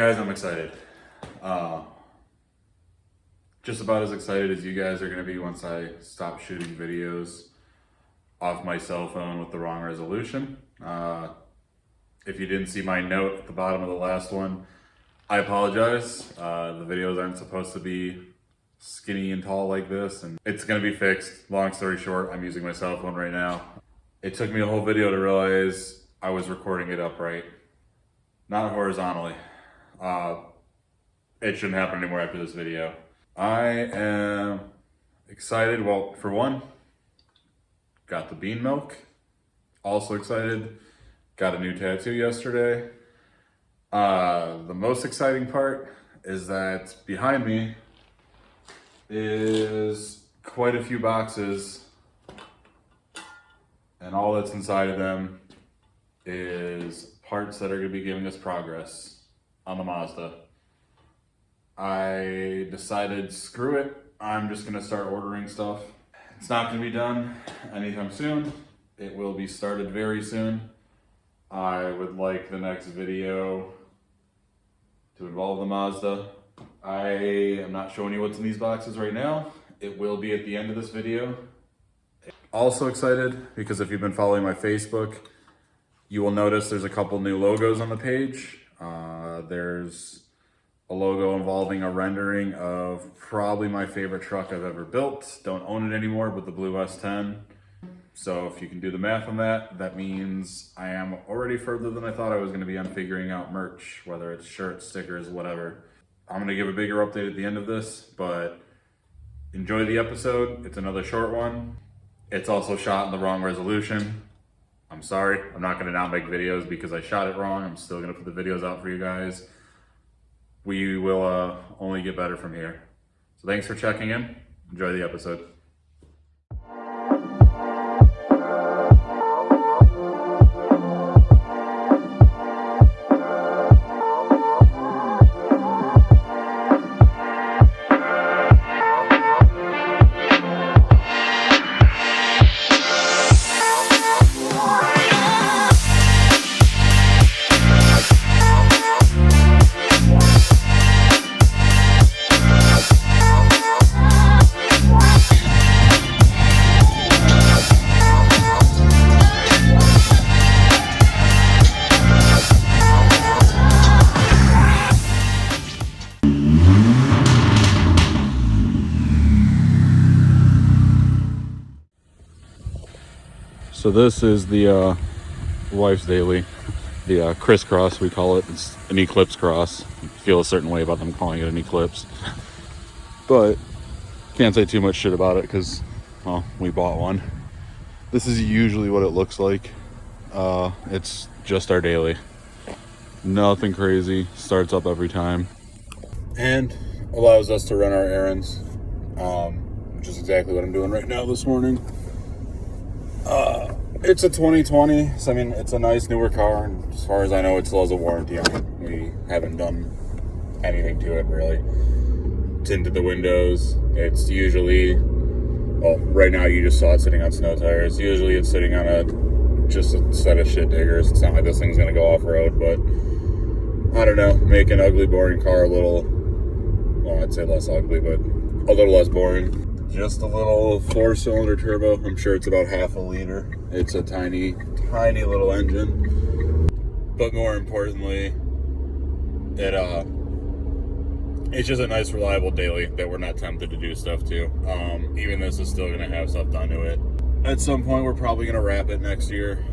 Guys, I'm excited. Uh, just about as excited as you guys are going to be once I stop shooting videos off my cell phone with the wrong resolution. If you didn't see my note at the bottom of the last one, I apologize. The videos aren't supposed to be skinny and tall like this, and it's going to be fixed. Long story short, I'm using my cell phone right now. It took me a whole video to realize I was recording it upright, not horizontally. It shouldn't happen anymore after this video. I am excited. Well, for one, got the bean milk. Also excited. Got a new tattoo yesterday. The most exciting part is that behind me is quite a few boxes, and all that's inside of them is parts that are going to be giving us progress on the Mazda. I decided, screw it, I'm just going to start ordering stuff. It's not going to be done anytime soon. It will be started very soon. I would like the next video to involve the Mazda. I am not showing you what's in these boxes right now. It will be at the end of this video. Also excited because if you've been following my Facebook, you will notice there's a couple new logos on the page. There's a logo involving a rendering of probably my favorite truck I've ever built. Don't own it anymore, but the blue S10. So if you can do the math on that, that means I am already further than I thought I was going to be on figuring out merch, whether it's shirts, stickers, whatever. I'm going to give a bigger update at the end of this, but enjoy the episode. It's another short one. It's also shot in the wrong resolution. I'm sorry. I'm not going to not make videos because I shot it wrong. I'm still going to put the videos out for you guys. We will only get better from here. So thanks for checking in. Enjoy the episode. So this is the wife's daily, the crisscross we call it. It's an Eclipse cross. I feel a certain way about them calling it an Eclipse, but can't say too much shit about it because, well, we bought one. This is usually what it looks like. It's just our daily. Nothing crazy. Starts up every time and allows us to run our errands, which is exactly what I'm doing right now this morning. It's a 2020, so I mean, it's a nice newer car, and as far as I know, it still has a warranty on it. We haven't done anything to it, really. Tinted the windows. It's usually, well, right now you just saw it sitting on snow tires. Usually it's sitting on just a set of shit diggers. It's not like this thing's gonna go off-road, but I don't know, make an ugly, boring car a little, well, I'd say less ugly, but a little less boring. Just a little 4-cylinder turbo. I'm sure it's about half a liter. It's a tiny, tiny little engine. But more importantly, it's just a nice, reliable daily that we're not tempted to do stuff to. Even this is still going to have stuff done to it. At some point, we're probably going to wrap it next year.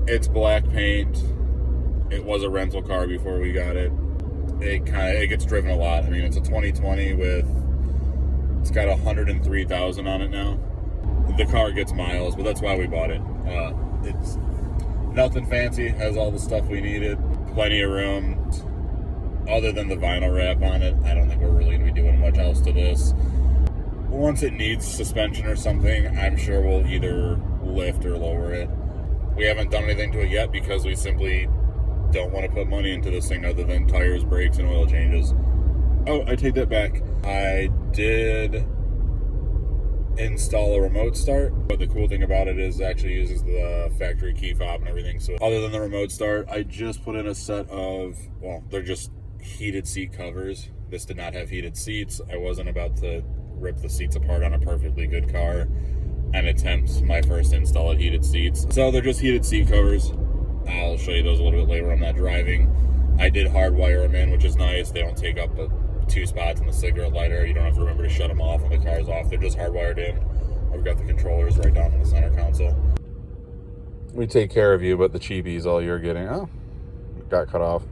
It's black paint. It was a rental car before we got it. It gets driven a lot. I mean, it's a 2020 with... It's got 103,000 on it now. The car gets miles, but that's why we bought it. It's nothing fancy, has all the stuff we needed, plenty of room. Other than the vinyl wrap on it, I don't think we're really going to be doing much else to this. Once it needs suspension or something, I'm sure we'll either lift or lower it. We haven't done anything to it yet because we simply don't want to put money into this thing other than tires, brakes, and oil changes. Oh, I take that back. I did install a remote start, but the cool thing about it is it actually uses the factory key fob and everything. So other than the remote start, I just put in a set of, well, they're just heated seat covers. This did not have heated seats. I wasn't about to rip the seats apart on a perfectly good car and attempt my first install at heated seats. So they're just heated seat covers. I'll show you those a little bit later. I'm not driving. I did hardwire them in, which is nice. They don't take up the 2 spots in the cigarette lighter. You don't have to remember to shut them off when the car's off. They're just hardwired in. I've got the controllers right down on the center console. We take care of you, but the cheapies all you're getting. Oh, got cut off.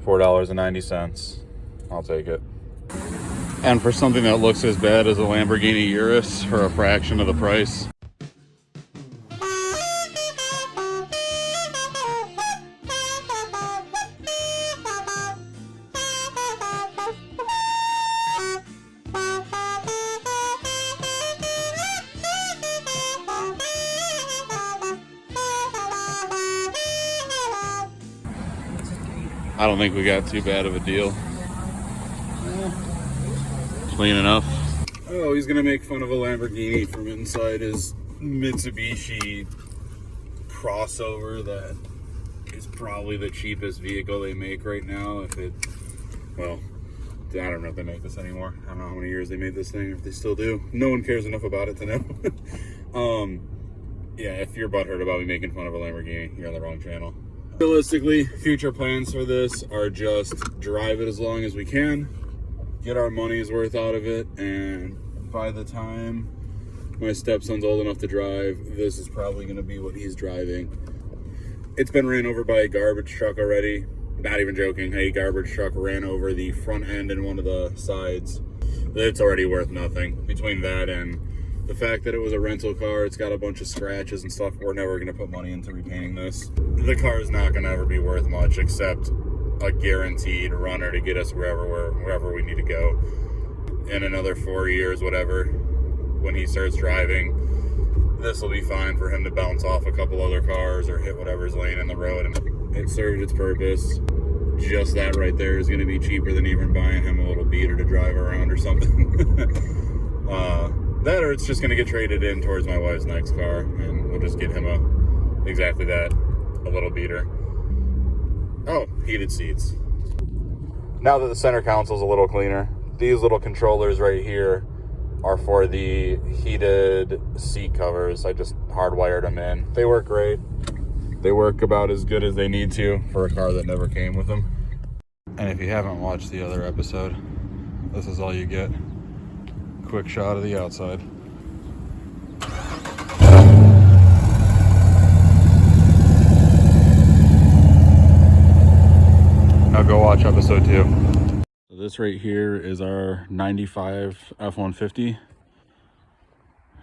$4.90. I'll take it. And for something that looks as bad as a Lamborghini Urus for a fraction of the price. I don't think we got too bad of a deal. Clean enough. Oh, he's gonna make fun of a Lamborghini from inside his Mitsubishi crossover that is probably the cheapest vehicle they make right now. If it, well, I don't know if they make this anymore. I don't know how many years they made this thing, if they still do. No one cares enough about it to know. Yeah, if you're butthurt about me making fun of a Lamborghini, you're on the wrong channel. Realistically, future plans for this are just drive it as long as we can, get our money's worth out of it, and by the time my stepson's old enough to drive, this is probably going to be what he's driving. It's been ran over by a garbage truck already. Not even joking. A garbage truck ran over the front end and one of the sides. It's already worth nothing. Between that and the fact that it was a rental car, it's got a bunch of scratches and stuff. We're never going to put money into repainting this. The car is not going to ever be worth much except a guaranteed runner to get us wherever we need to go. In another 4 years, whatever, when he starts driving, this will be fine for him to bounce off a couple other cars or hit whatever's laying in the road. And it served its purpose. Just that right there is going to be cheaper than even buying him a little beater to drive around or something. That or it's just going to get traded in towards my wife's next car, and we'll just get him exactly that, a little beater. Oh, heated seats. Now that the center console's a little cleaner, these little controllers right here are for the heated seat covers. I just hardwired them in. They work great. They work about as good as they need to for a car that never came with them. And if you haven't watched the other episode, this is all you get. Quick shot of the outside. Now go watch episode 2. So this right here is our 95 F-150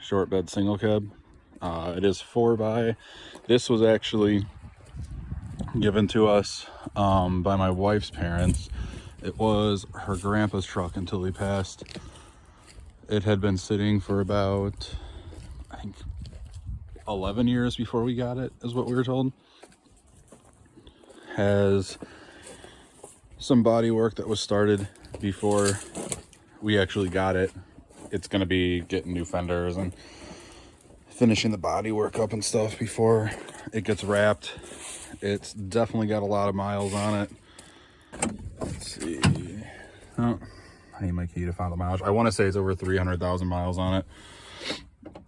short bed single cab. It is 4x. This was actually given to us by my wife's parents. It was her grandpa's truck until he passed. It had been sitting for about, I think, 11 years before we got it, is what we were told. Has some body work that was started before we actually got it. It's going to be getting new fenders and finishing the body work up and stuff before it gets wrapped. It's definitely got a lot of miles on it. Let's see. Oh, I need my key to find the mileage. I want to say it's over 300,000 miles on it.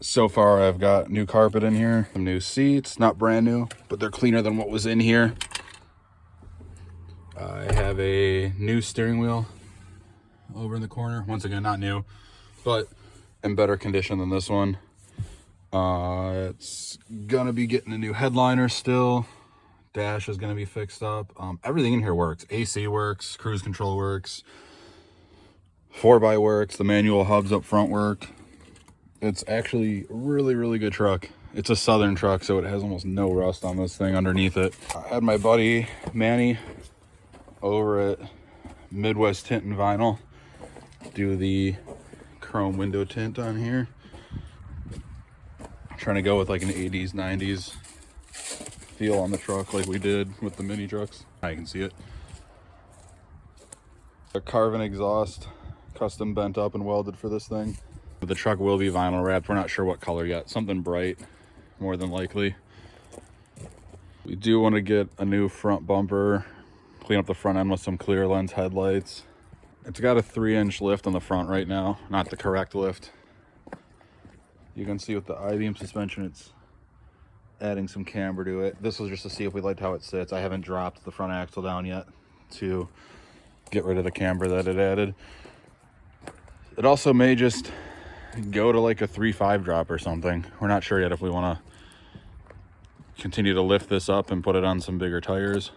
So far, I've got new carpet in here, some new seats, not brand new, but they're cleaner than what was in here. I have a new steering wheel over in the corner. Once again, not new, but in better condition than this one. It's gonna be getting a new headliner still. Dash is gonna be fixed up. Everything in here works. AC works, cruise control works, 4x works, the manual hubs up front work. It's actually a really, really good truck. It's a Southern truck, so it has almost no rust on this thing underneath it. I had my buddy Manny over at Midwest Tint and Vinyl do the chrome window tint on here. I'm trying to go with like an 80s, 90s feel on the truck like we did with the mini trucks. I can see it. A Carvin exhaust, custom bent up and welded for this thing. The truck will be vinyl wrapped. We're not sure what color yet. Something bright, more than likely. We do want to get a new front bumper Clean up the front end with some clear lens headlights. It's got a 3-inch lift on the front right now, not the correct lift. You can see with the I-beam suspension, it's adding some camber to it. This was just to see if we liked how it sits. I haven't dropped the front axle down yet to get rid of the camber that it added. It also may just go to like a 3.5 drop or something. We're not sure yet if we want to continue to lift this up and put it on some bigger tires,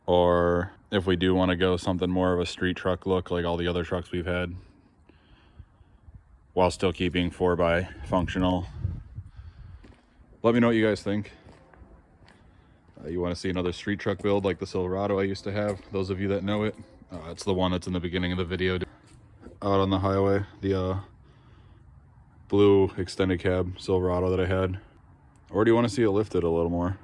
or if we do want to go something more of a street truck look like all the other trucks we've had, while still keeping 4x functional. Let me know what you guys think. You want to see another street truck build like the Silverado I used to have? Those of you that know it, it's the one that's in the beginning of the video out on the highway, the blue extended cab Silverado that I had. Or do you want to see it lifted a little more?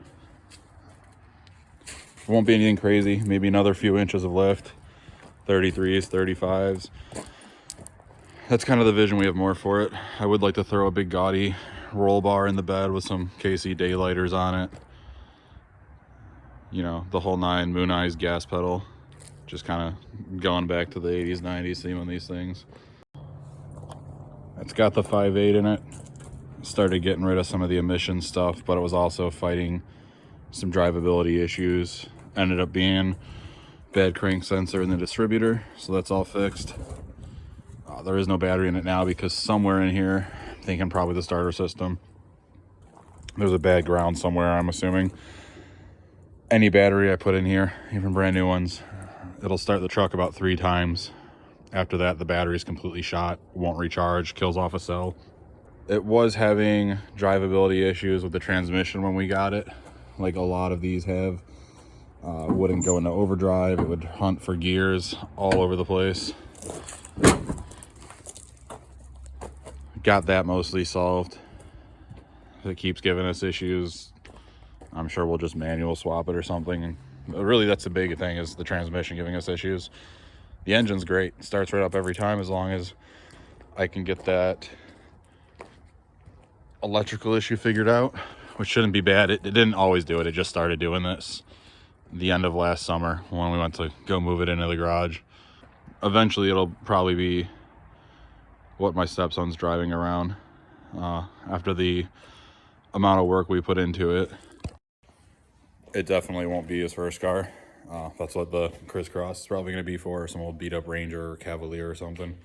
It won't be anything crazy, maybe another few inches of lift, 33s, 35s. That's kind of the vision we have more for it. I would like to throw a big gaudy roll bar in the bed with some KC daylighters on it. You know, the whole 9, Moon Eyes gas pedal. Just kind of going back to the 80s, 90s theme on these things. It's got the 5.8 in it. Started getting rid of some of the emission stuff, but it was also fighting some drivability issues. Ended up being bad crank sensor in the distributor, so that's all fixed. There is no battery in it now because somewhere in here, I'm thinking probably the starter system, there's a bad ground somewhere, I'm assuming. Any battery I put in here, even brand new ones, it'll start the truck about 3 times. After that, the battery's completely shot, won't recharge, kills off a cell. It was having drivability issues with the transmission when we got it, like a lot of these have. Wouldn't go into overdrive, it would hunt for gears all over the place. Got that mostly solved. If it keeps giving us issues, I'm sure we'll just manual swap it or something. Really, that's the big thing, is the transmission giving us issues. The engine's great, it starts right up every time as long as I can get that electrical issue figured out, which shouldn't be bad. It didn't always do it, it just started doing this the end of last summer when we went to go move it into the garage. Eventually it'll probably be what my stepson's driving around after the amount of work we put into it. It definitely won't be his first car. That's what the crisscross is probably going to be for, some old beat up Ranger or Cavalier or something.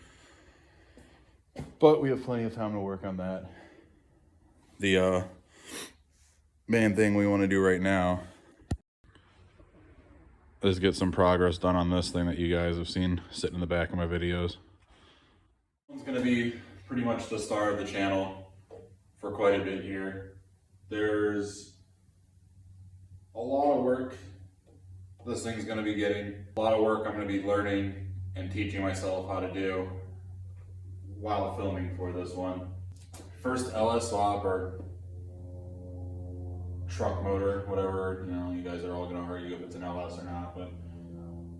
But we have plenty of time to work on that. The main thing we want to do right now is get some progress done on this thing that you guys have seen sitting in the back of my videos. It's going to be pretty much the star of the channel for quite a bit here. There's a lot of work this thing's going to be getting. A lot of work I'm going to be learning and teaching myself how to do while filming for this one. First LS swap, or truck motor, whatever, you know, you guys are all going to argue if it's an LS or not, but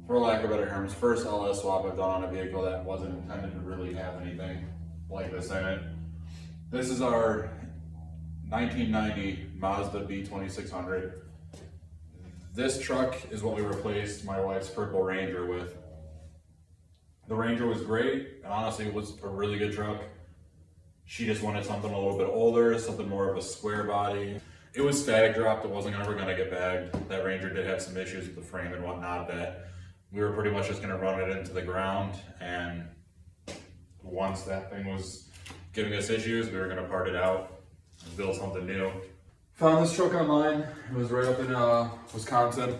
for lack of better terms, first LS swap I've done on a vehicle that wasn't intended to really have anything like this in it. This is our 1990 Mazda B2600. This truck is what we replaced my wife's purple Ranger with. The Ranger was great, and honestly it was a really good truck. She just wanted something a little bit older, something more of a square body. It was static dropped, it wasn't ever gonna get bagged. That Ranger did have some issues with the frame and whatnot that we were pretty much just gonna run it into the ground, and once that thing was giving us issues, we were gonna part it out and build something new. Found this truck online. It was right up in Wisconsin,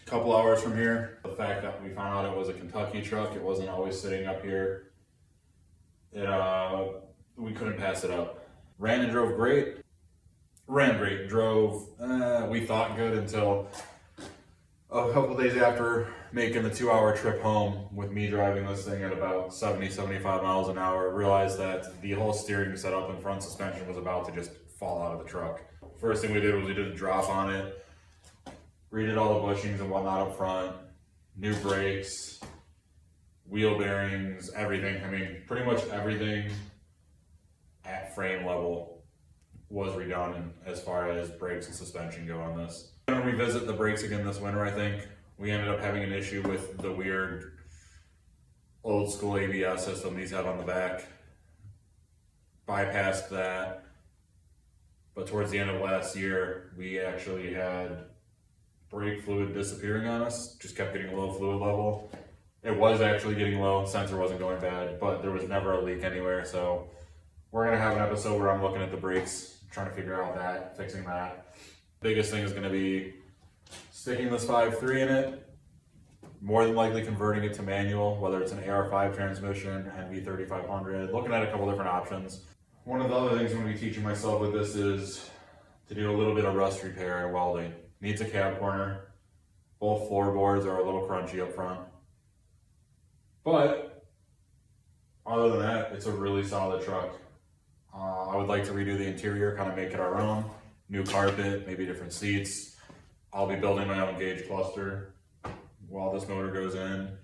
a couple hours from here. The fact that we found out it was a Kentucky truck, it wasn't always sitting up here. We couldn't pass it up. Ran and drove great. Ran great, drove, we thought good until a couple days after making the 2-hour trip home with me driving this thing at about 70, 75 miles an hour, realized that the whole steering setup and front suspension was about to just fall out of the truck. First thing we did was we did a drop on it, redid all the bushings and whatnot up front, new brakes, wheel bearings, everything. I mean, pretty much everything at frame level was redone as far as brakes and suspension go on this. I'm gonna revisit the brakes again this winter, I think. We ended up having an issue with the weird old school ABS system these have on the back. Bypassed that. But towards the end of last year, we actually had brake fluid disappearing on us. Just kept getting low fluid level. It was actually getting low, sensor wasn't going bad, but there was never a leak anywhere. So we're gonna have an episode where I'm looking at the brakes, trying to figure out that, fixing that. Biggest thing is gonna be sticking this 5.3 in it, more than likely converting it to manual, whether it's an AR5 transmission, NV3500, looking at a couple different options. One of the other things I'm gonna be teaching myself with this is to do a little bit of rust repair and welding. Needs a cab corner. Both floorboards are a little crunchy up front. But other than that, it's a really solid truck. I would like to redo the interior, kind of make it our own. New carpet, maybe different seats. I'll be building my own gauge cluster while this motor goes in.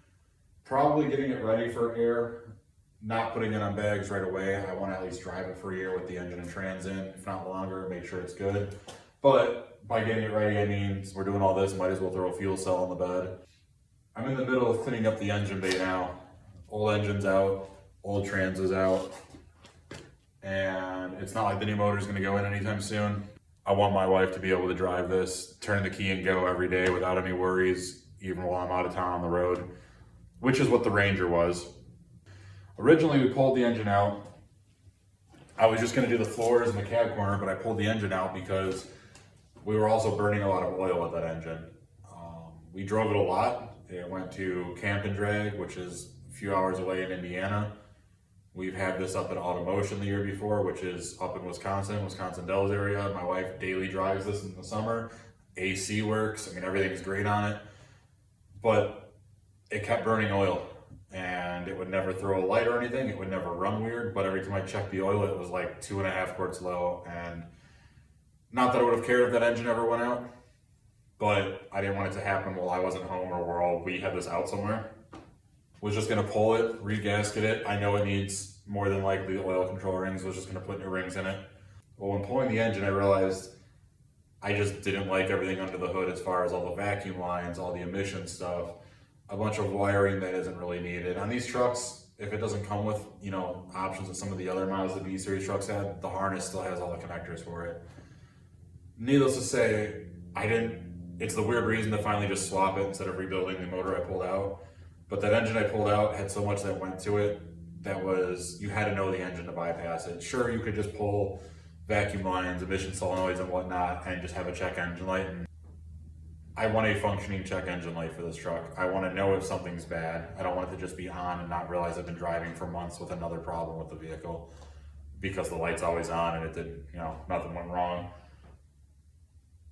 Probably getting it ready for air. Not putting it on bags right away. I want to at least drive it for a year with the engine and trans in, if not longer, make sure it's good. But by getting it ready, I mean, we're doing all this, might as well throw a fuel cell on the bed. I'm in the middle of cleaning up the engine bay now. Old engine's out, old trans is out. And it's not like the new motor's gonna go in anytime soon. I want my wife to be able to drive this, turn the key and go every day without any worries, even while I'm out of town on the road, which is what the Ranger was. Originally, we pulled the engine out. I was just gonna do the floors and the cab corner, but I pulled the engine out because we were also burning a lot of oil with that engine. We drove it a lot. It went to Camp and Drag, which is a few hours away in Indiana. We've had this up in Automotion the year before, which is up in Wisconsin, Wisconsin Dells area. My wife daily drives this in the summer. AC works, I mean, everything's great on it. But it kept burning oil. And it would never throw a light or anything. It would never run weird, but every time I checked the oil, it was like 2.5 quarts low. And not that I would have cared if that engine ever went out, but I didn't want it to happen while I wasn't home or while we had this out somewhere. Was just gonna pull it, re-gasket it. I know it needs more than likely the oil control rings. Was just gonna put new rings in it. Well, when pulling the engine, I realized I just didn't like everything under the hood as far as all the vacuum lines, all the emission stuff. A bunch of wiring that isn't really needed. On these trucks, if it doesn't come with, you know, options that some of the other Mazda B-Series trucks had, the harness still has all the connectors for it. Needless to say, it's the weird reason to finally just swap it instead of rebuilding the motor I pulled out. But that engine I pulled out had so much that went to it that was, you had to know the engine to bypass it. Sure, you could just pull vacuum lines, emission solenoids and whatnot and just have a check engine light. And I want a functioning check engine light for this truck. I want to know if something's bad. I don't want it to just be on and not realize I've been driving for months with another problem with the vehicle because the light's always on and it did, you know, nothing went wrong.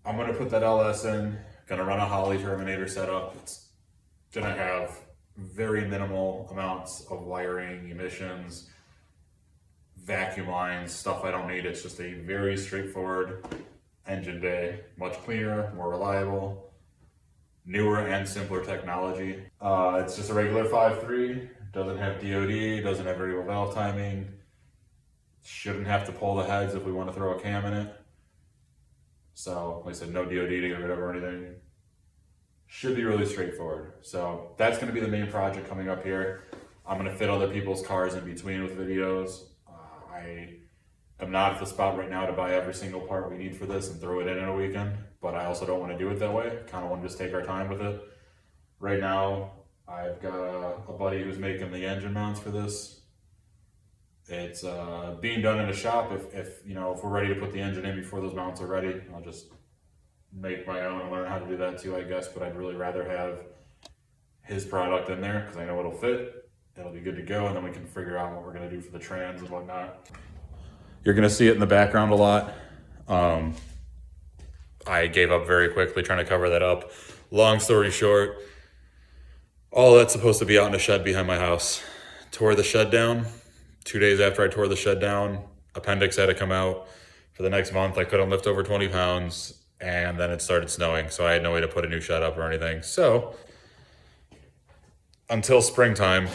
I'm going to put that LS in, going to run a Holley Terminator setup. It's going to have very minimal amounts of wiring, emissions, vacuum lines, stuff I don't need. It's just a very straightforward engine bay, much cleaner, more reliable. Newer and simpler technology. It's just a regular 5.3, doesn't have DOD, doesn't have variable valve timing, shouldn't have to pull the heads if we want to throw a cam in it. So, like I said, no DOD to get rid of or anything. Should be really straightforward. So that's going to be the main project coming up here. I'm going to fit other people's cars in between with videos. I'm not at the spot right now to buy every single part we need for this and throw it in a weekend, but I also don't want to do it that way. Kind of want to just take our time with it. Right now, I've got a buddy who's making the engine mounts for this. It's being done in a shop. If we're ready to put the engine in before those mounts are ready, I'll just make my own and learn how to do that too, I guess. But I'd really rather have his product in there because I know it'll fit. It'll be good to go, and then we can figure out what we're going to do for the trans and whatnot. You're going to see it in the background a lot. I gave up very quickly trying to cover that up. Long story short, all that's supposed to be out in a shed behind my house. Tore the shed down. 2 days after I tore the shed down, appendix had to come out. For the next month, I couldn't lift over 20 pounds, and then it started snowing, so I had no way to put a new shed up or anything. So, until springtime,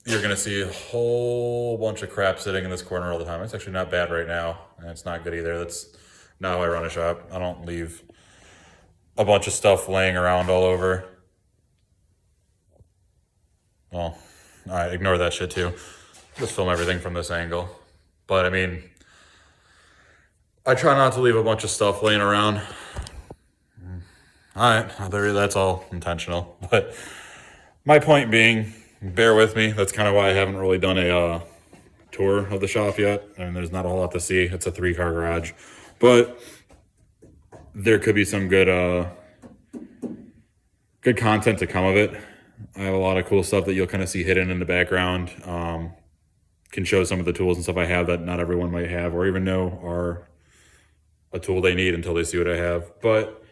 you're gonna see a whole bunch of crap sitting in this corner all the time. It's actually not bad right now, and it's not good either. That's not how I run a shop. I don't leave a bunch of stuff laying around all over. Well, all right, ignore that shit too. Just film everything from this angle. But I mean, I try not to leave a bunch of stuff laying around. All right, that's all intentional. But my point being, bear with me. That's kind of why I haven't really done a tour of the shop yet. I mean, there's not a whole lot to see. It's a 3-car garage. But there could be some good content to come of it. I have a lot of cool stuff that you'll kind of see hidden in the background. Can show some of the tools and stuff I have that not everyone might have or even know are a tool they need until they see what I have. But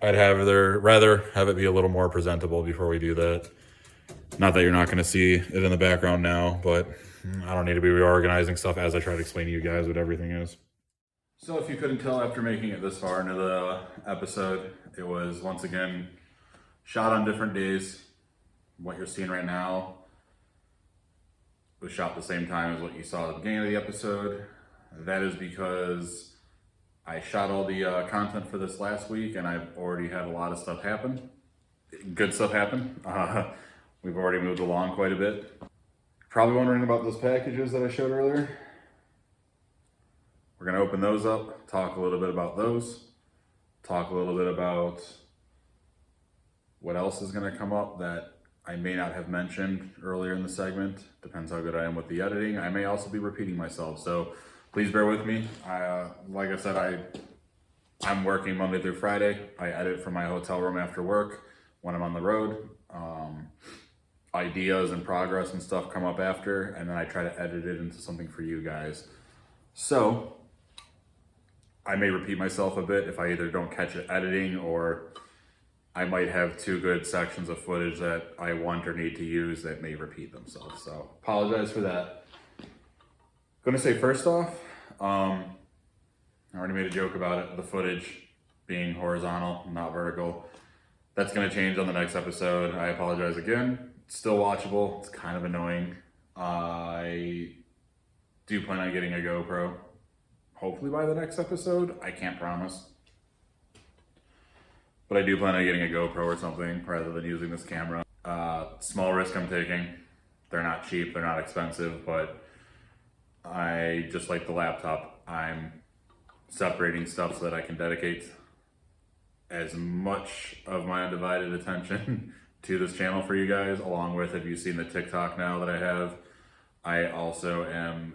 I'd rather have it be a little more presentable before we do that. Not that you're not going to see it in the background now, but I don't need to be reorganizing stuff as I try to explain to you guys what everything is. So if you couldn't tell after making it this far into the episode, it was once again shot on different days. What you're seeing right now was shot the same time as what you saw at the beginning of the episode. That is because I shot all the content for this last week and I've already had a lot of stuff happen. Good stuff happen. We've already moved along quite a bit. Probably wondering about those packages that I showed earlier. We're gonna open those up, talk a little bit about those, talk a little bit about what else is gonna come up that I may not have mentioned earlier in the segment. Depends how good I am with the editing. I may also be repeating myself, so please bear with me. Like I said, I'm working Monday through Friday. I edit from my hotel room after work when I'm on the road. Ideas and progress and stuff come up after, and then I try to edit it into something for you guys. So I may repeat myself a bit if I either don't catch it editing or I might have 2 good sections of footage that I want or need to use that may repeat themselves. So apologize for that. Gonna say first off, I already made a joke about it, the footage being horizontal, not vertical. That's gonna change on the next episode. I apologize again. It's still watchable, it's kind of annoying. I do plan on getting a GoPro, hopefully by the next episode. I can't promise. But I do plan on getting a GoPro or something rather than using this camera. Small risk I'm taking. They're not cheap, they're not expensive, but I just like the laptop. I'm separating stuff so that I can dedicate as much of my undivided attention to this channel for you guys, along with, if you've seen the TikTok now that I have, I also am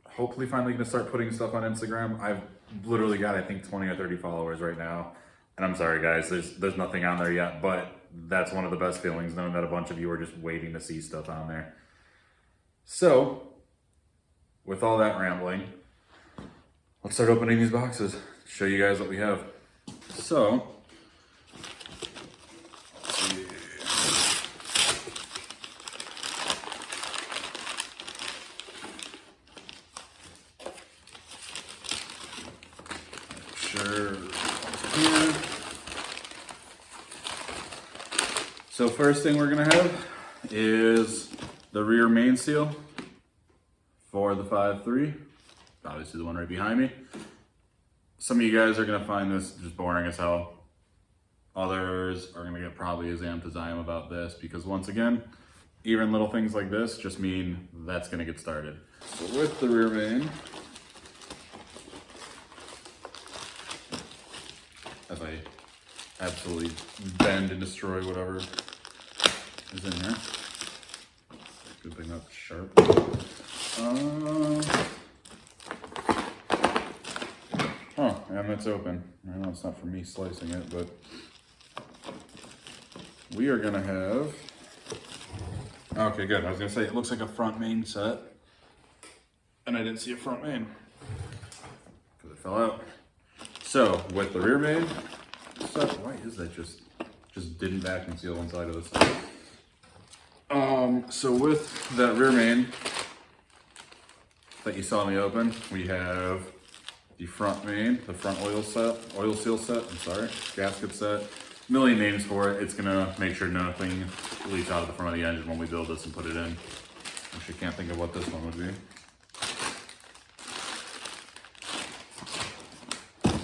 hopefully finally gonna start putting stuff on Instagram. I've literally got, I think, 20 or 30 followers right now. And I'm sorry guys, there's nothing on there yet, but that's one of the best feelings, knowing that a bunch of you are just waiting to see stuff on there. So, with all that rambling, let's start opening these boxes, show you guys what we have. So, here. So first thing we're gonna have is the rear main seal for the 5.3. Obviously the one right behind me. Some of you guys are gonna find this just boring as hell. Others are gonna get probably as amped as I am about this, because once again, even little things like this just mean that's gonna get started. So with the rear main, as I absolutely bend and destroy whatever is in here. Good thing that's sharp. Oh, and that's open. I know it's not for me slicing it, but we are gonna have, okay, good. I was gonna say, it looks like a front main set, and I didn't see a front main, because it fell out. So, with the rear main set, why is that just didn't vacuum seal one side of this? So with that rear main that you saw me open, we have the front main, the front oil seal set, gasket set. Million names for it. It's gonna make sure nothing leaks out of the front of the engine when we build this and put it in. Actually can't think of what this one would be.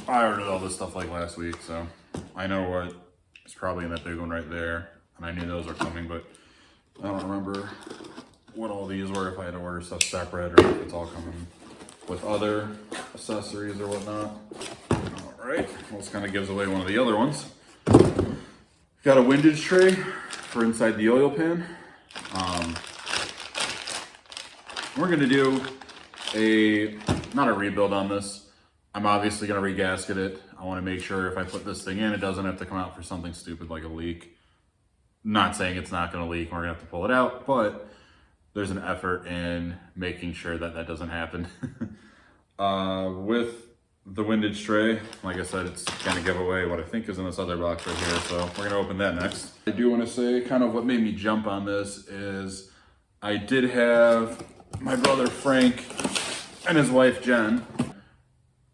I ordered all this stuff like last week, so I know what is probably in that big one right there, and I knew those were coming, but I don't remember what all these were, if I had to order stuff separate or if it's all coming with other accessories or whatnot. All right, well, this kind of gives away one of the other ones. Got a windage tray for inside the oil pan. We're gonna do not a rebuild on this. I'm obviously gonna regasket it. I wanna make sure if I put this thing in, it doesn't have to come out for something stupid like a leak. Not saying it's not gonna leak and we're gonna have to pull it out, but there's an effort in making sure that that doesn't happen. With the windage tray, like I said, it's gonna give away what I think is in this other box right here, so we're gonna open that next. I do wanna say kind of what made me jump on this is I did have my brother Frank and his wife Jen.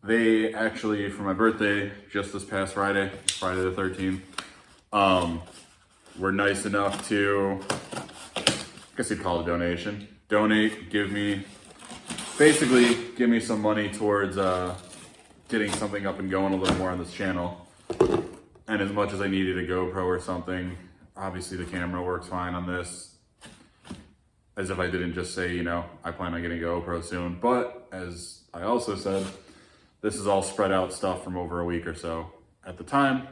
They actually, for my birthday, just this past Friday the 13th, were nice enough to, I guess you'd call it a donation. Basically give me some money towards getting something up and going a little more on this channel. And as much as I needed a GoPro or something, obviously the camera works fine on this. As if I didn't just say, you know, I plan on getting a GoPro soon. But as I also said, this is all spread out stuff from over a week or so. At the time,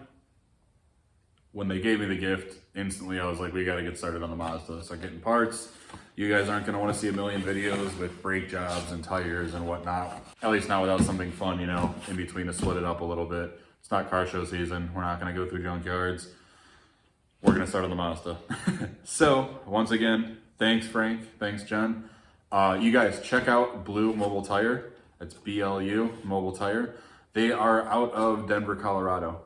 when they gave me the gift, instantly I was like, we gotta get started on the Mazda. Start getting parts. You guys aren't gonna wanna see a million videos with brake jobs and tires and whatnot. At least not without something fun, you know, in between to split it up a little bit. It's not car show season. We're not gonna go through junkyards. We're gonna start on the Mazda. So, once again, thanks Frank, thanks Jen. You guys check out Blue Mobile Tire. It's BLU Mobile Tire. They are out of Denver, Colorado.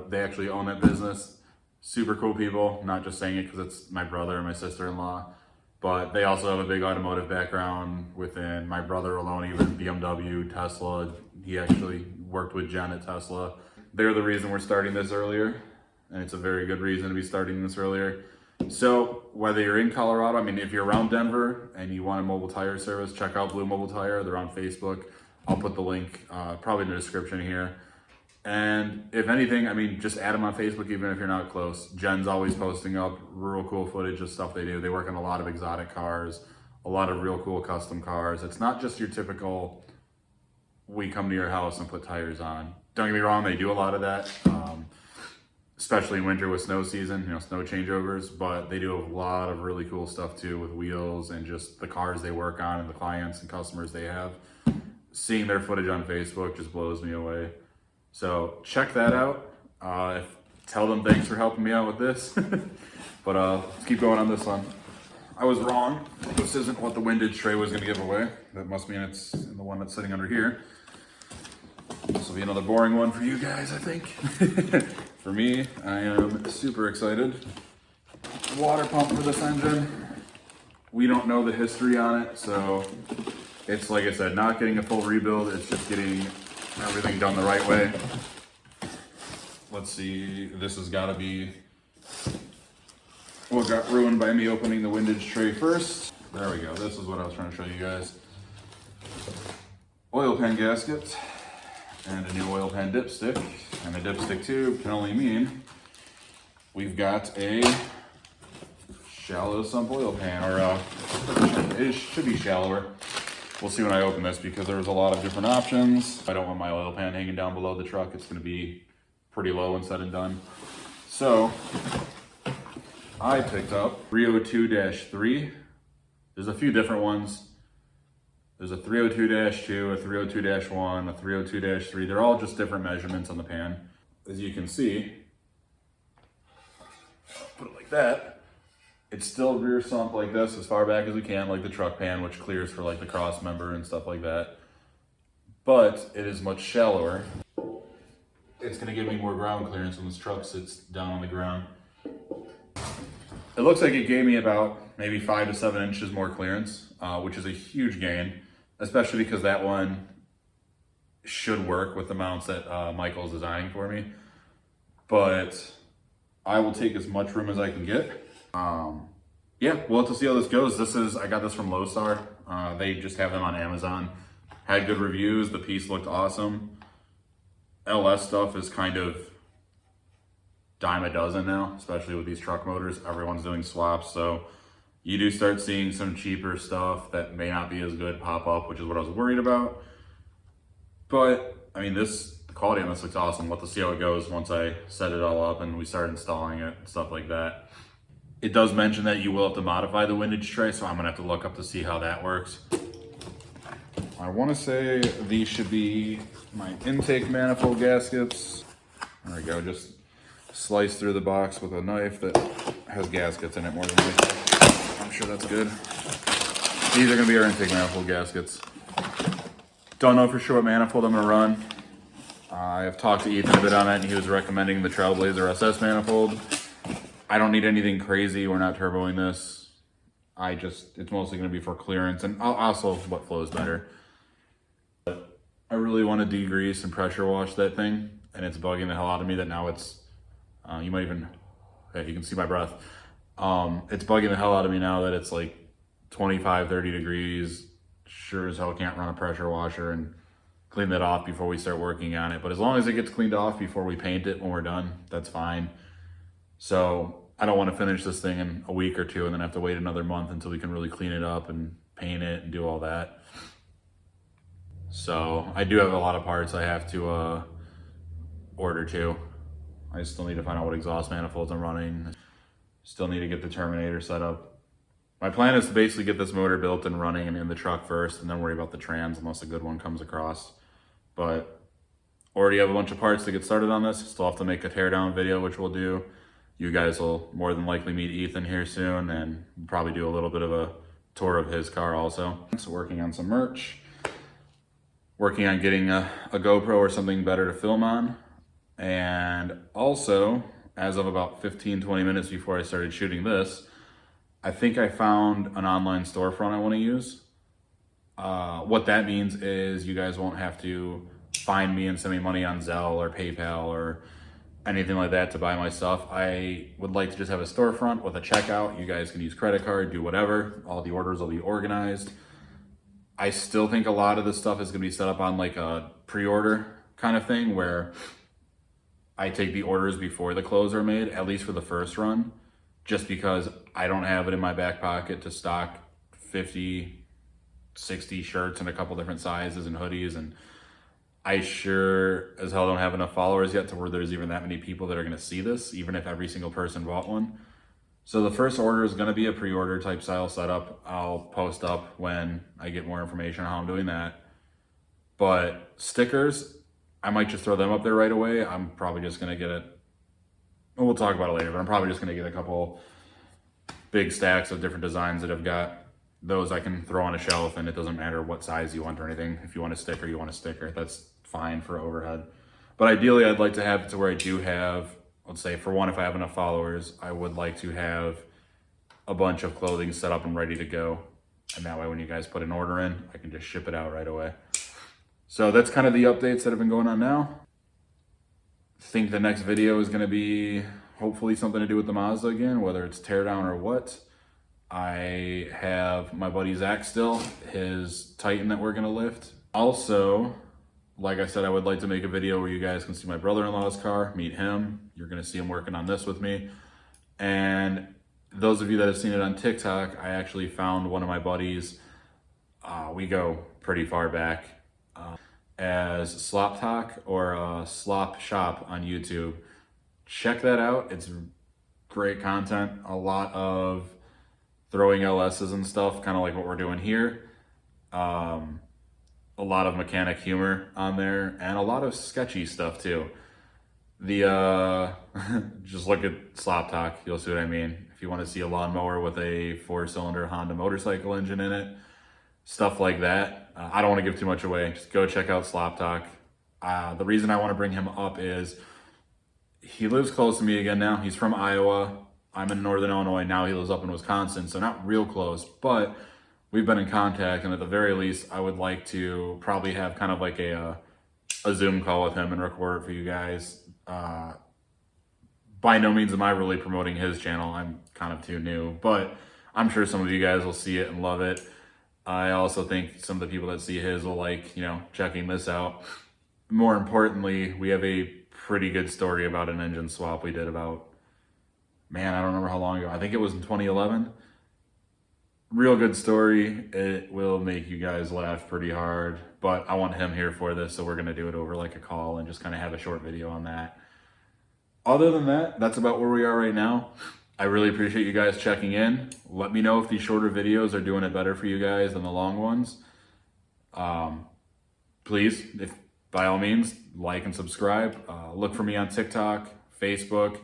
They actually own that business. Super cool people. Not just saying it because it's my brother and my sister-in-law, but they also have a big automotive background within my brother alone, even BMW, Tesla. He actually worked with Jen at Tesla. They're the reason we're starting this earlier, and it's a very good reason to be starting this earlier. So whether you're in Colorado, I mean, if you're around Denver and you want a mobile tire service, check out Blue Mobile Tire. They're on Facebook. I'll put the link probably in the description here. And if anything, I mean, just add them on Facebook, even if you're not close. Jen's always posting up real cool footage of stuff they do. They work on a lot of exotic cars, a lot of real cool custom cars. It's not just your typical, we come to your house and put tires on. Don't get me wrong, they do a lot of that. Especially in winter with snow season, you know, snow changeovers, but they do a lot of really cool stuff too with wheels and just the cars they work on and the clients and customers they have. Seeing their footage on Facebook just blows me away. So check that out. Tell them thanks for helping me out with this. But let's keep going on this one. I was wrong. This isn't what the windage tray was gonna give away. That must mean it's in the one that's sitting under here. This will be another boring one for you guys, I think. For me, I am super excited. Water pump for this engine. We don't know the history on it, so it's, like I said, not getting a full rebuild. It's just getting everything done the right way. Let's see, this has got to be what got ruined by me opening the windage tray first. There we go. This is what I was trying to show you guys. Oil pan gasket and a new oil pan dipstick. And a dipstick tube can only mean we've got a shallow sump oil pan, or it should be shallower. We'll see when I open this because there's a lot of different options. I don't want my oil pan hanging down below the truck. It's gonna be pretty low when said and done. So I picked up 302-3. There's a few different ones. There's a 302-2, a 302-1, a 302-3. They're all just different measurements on the pan. As you can see, put it like that. It's still rear sump like this as far back as we can, like the truck pan, which clears for like the cross member and stuff like that. But it is much shallower. It's gonna give me more ground clearance when this truck sits down on the ground. It looks like it gave me about maybe 5 to 7 inches more clearance, which is a huge gain, especially because that one should work with the mounts that Michael's designing for me. But I will take as much room as I can get. Yeah, we'll have to see how this goes. I got this from Lowstar. They just have them on Amazon. Had good reviews. The piece looked awesome. LS stuff is kind of dime a dozen now, especially with these truck motors. Everyone's doing swaps, so you do start seeing some cheaper stuff that may not be as good pop up, which is what I was worried about. But I mean, the quality on this looks awesome. We'll have to see how it goes once I set it all up and we start installing it and stuff like that. It does mention that you will have to modify the windage tray, so I'm gonna have to look up to see how that works. I wanna say these should be my intake manifold gaskets. There we go, just slice through the box with a knife that has gaskets in it more than likely. I'm sure that's good. These are gonna be our intake manifold gaskets. Don't know for sure what manifold I'm gonna run. I've talked to Ethan a bit on it, and he was recommending the Trailblazer SS manifold. I don't need anything crazy. We're not turboing this. It's mostly gonna be for clearance and also what flows better. But I really want to degrease and pressure wash that thing, and it's bugging the hell out of me that now it's, you can see my breath. It's bugging the hell out of me now that it's like 25, 30 degrees. Sure as hell can't run a pressure washer and clean that off before we start working on it. But as long as it gets cleaned off before we paint it when we're done, that's fine. So I don't want to finish this thing in a week or two and then have to wait another month until we can really clean it up and paint it and do all that. So I do have a lot of parts I have to order too. I still need to find out what exhaust manifolds I'm running. Still need to get the Terminator set up. My plan is to basically get this motor built and running and in the truck first, and then worry about the trans unless a good one comes across. But already have a bunch of parts to get started on this. Still have to make a teardown video, which we'll do. You guys will more than likely meet Ethan here soon, and probably do a little bit of a tour of his car also. So working on some merch. Working on getting a GoPro or something better to film on. And also, as of about 15-20 minutes before I started shooting this, I think I found an online storefront I want to use. What that means is you guys won't have to find me and send me money on Zelle or PayPal or anything like that to buy my stuff. I would like to just have a storefront with a checkout. You guys can use credit card, do whatever. All the orders will be organized. I still think a lot of this stuff is going to be set up on like a pre-order kind of thing where I take the orders before the clothes are made, at least for the first run, just because I don't have it in my back pocket to stock 50, 60 shirts in a couple different sizes and hoodies. And I sure as hell don't have enough followers yet to where there's even that many people that are going to see this, even if every single person bought one. So the first order is going to be a pre-order type style setup. I'll post up when I get more information on how I'm doing that. But stickers, I might just throw them up there right away. I'm probably just going to get it. Well, we'll talk about it later, but I'm probably just going to get a couple big stacks of different designs that I've got. Those I can throw on a shelf, and it doesn't matter what size you want or anything. If you want a sticker, you want a sticker. That's fine for overhead. But ideally, I'd like to have it to where I do have, let's say for one, if I have enough followers, I would like to have a bunch of clothing set up and ready to go. And that way, when you guys put an order in, I can just ship it out right away. So that's kind of the updates that have been going on now. I think the next video is going to be hopefully something to do with the Mazda again, whether it's teardown or what. I have my buddy Zach still, his Titan that we're going to lift. Also, like I said, I would like to make a video where you guys can see my brother-in-law's car, meet him. You're going to see him working on this with me. And those of you that have seen it on TikTok, I actually found one of my buddies. We go pretty far back. As Slop Talk or Slop Shop on YouTube. Check that out. It's great content. A lot of throwing LSs and stuff, kind of like what we're doing here. A lot of mechanic humor on there, and a lot of sketchy stuff too. Just look at Slop Talk, you'll see what I mean. If you want to see a lawnmower with a 4-cylinder Honda motorcycle engine in it, stuff like that. I don't want to give too much away. Just go check out Slop Talk. The reason I want to bring him up is he lives close to me again now. He's from Iowa. I'm in Northern Illinois. Now he lives up in Wisconsin, so not real close, but we've been in contact, and at the very least, I would like to probably have kind of like a Zoom call with him and record it for you guys. By no means am I really promoting his channel. I'm kind of too new, but I'm sure some of you guys will see it and love it. I also think some of the people that see his will like, checking this out. More importantly, we have a pretty good story about an engine swap we did about, man, I don't remember how long ago. I think it was in 2011. Real good story. It will make you guys laugh pretty hard, but I want him here for this, so we're gonna do it over like a call and just kind of have a short video on that. Other than that, that's about where we are right now. I really appreciate you guys checking in. Let me know if these shorter videos are doing it better for you guys than the long ones. Please, if by all means, like and subscribe. Look for me on TikTok, Facebook.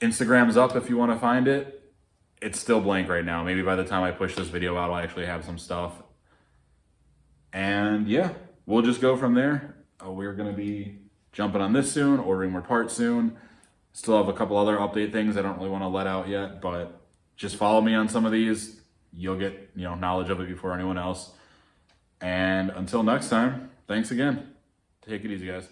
Instagram's up if you want to find it. It's still blank right now. Maybe by the time I push this video out, I'll actually have some stuff. And yeah, we'll just go from there. We're going to be jumping on this soon, ordering more parts soon. Still have a couple other update things I don't really want to let out yet, but just follow me on some of these. You'll get, knowledge of it before anyone else. And until next time, thanks again. Take it easy, guys.